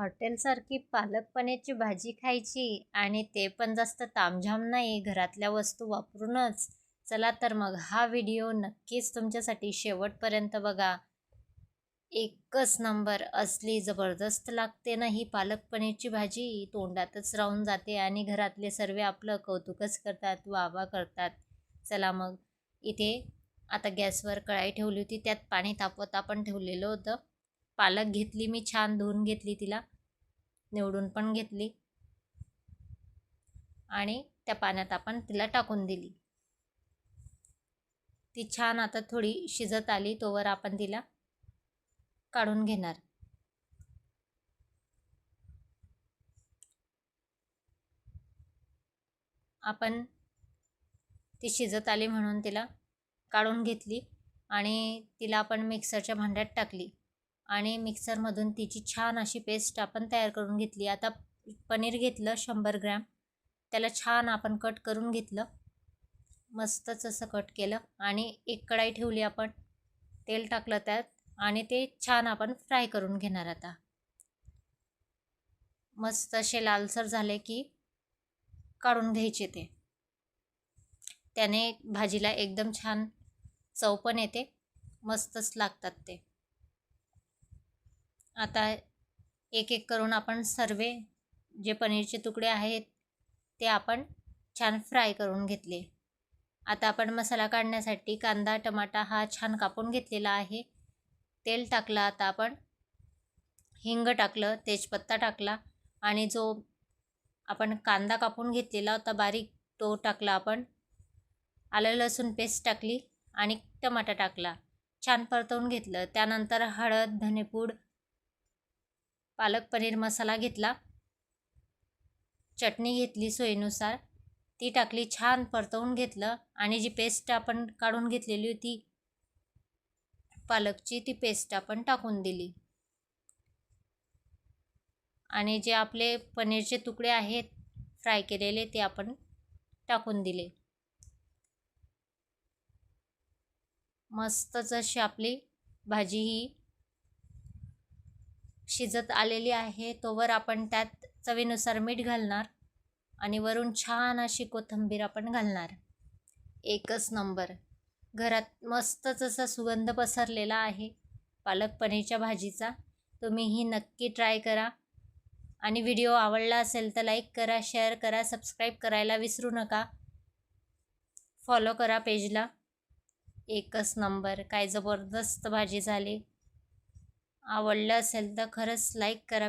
हॉटेलसारखी पालक पनीरची भाजी खायची आणि ते पण जास्त तामझाम नाही, घरातल्या वस्तू वापरूनच. चला तर मग हा व्हिडिओ नक्कीच तुमच्यासाठी शेवटपर्यंत बघा. एकच नंबर, असली जबरदस्त लागते ना ही पालक पनीरची भाजी, तोंडातच राहून जाते आणि घरातले सर्व आपलं कौतुकच करतात, वाह करतात. चला मग, इथे आता गॅसवर कढाई ठेवली होती, त्यात पाणी तापवत आपण ठेवलेलं होतं. पालक घेतली मी, छान धुवून घेतली, तिला निवडून पण घेतली आणि त्या पाण्यात आपण तिला टाकून दिली. ती छान आता थोडी शिजत आली, तोवर आपण तिला काढून घेणार. आपण ती शिजत आली म्हणून तिला काढून घेतली आणि तिला आपण मिक्सरच्या भांड्यात टाकली आणि मिक्सरमधून तिची छान अशी पेस्ट आपण तयार करून घेतली. आता पनीर घेतलं 100 ग्रॅम, त्याला छान आपण कट करून घेतलं, मस्तच असं कट केलं आणि एक कढाई ठेवली, आपण तेल टाकलं त्यात आणि ते छान आपण फ्राय करून घेणार. आता मस्त असे लालसर झाले की काढून घ्यायचे ते. त्याने भाजीला एकदम छान चव पण येते, मस्तच लागतात ते. आता एक एक करून आपण सर्व जे पनीरचे तुकडे आहेत ते आपण छान फ्राय करून घेतले. आता आपण मसाला काढण्यासाठी कांदा टमाटा हा छान कापून घेतलेला आहे. तेल टाकलं, आता आपण हिंग टाकलं, तेजपत्ता टाकला आणि जो आपण कांदा कापून घेतलेला होता बारीक तो टाकला. आपण आलं लसूण पेस्ट टाकली आणि टमाटा टाकला, छान परतवून घेतलं. त्यानंतर हळद, धनेपूड, पालक पनीर मसाला घेतला, चटणी घेतली सोयीनुसार, ती टाकली, छान परतवून घेतलं आणि जी पेस्ट आपण काढून घेतलेली होती पालकची, ती पेस्ट आपण टाकून दिली आणि जे आपले पनीरचे तुकडे आहेत फ्राय केलेले ते आपण टाकून दिले. मस्तच अशी आपली भाजी ही शिजत आलेली आहे, तोवर आपण त्यात चवीनुसार मीठ घालणार आणि वरून छान अशी कोथिंबीर आपण घालणार. एकच नंबर, घरात मस्तच असा सुगंध पसरलेला आहे पालक पनीरच्या भाजीचा. तुम्हीही नक्की ट्राय करा आणि व्हिडिओ आवडला असेल तर लाईक करा, शेअर करा, सबस्क्राईब करायला विसरू नका. फॉलो करा पेजला. एकच नंबर, काय जबरदस्त भाजी झाली. आवडलं असेल तर खरंच लाईक करा.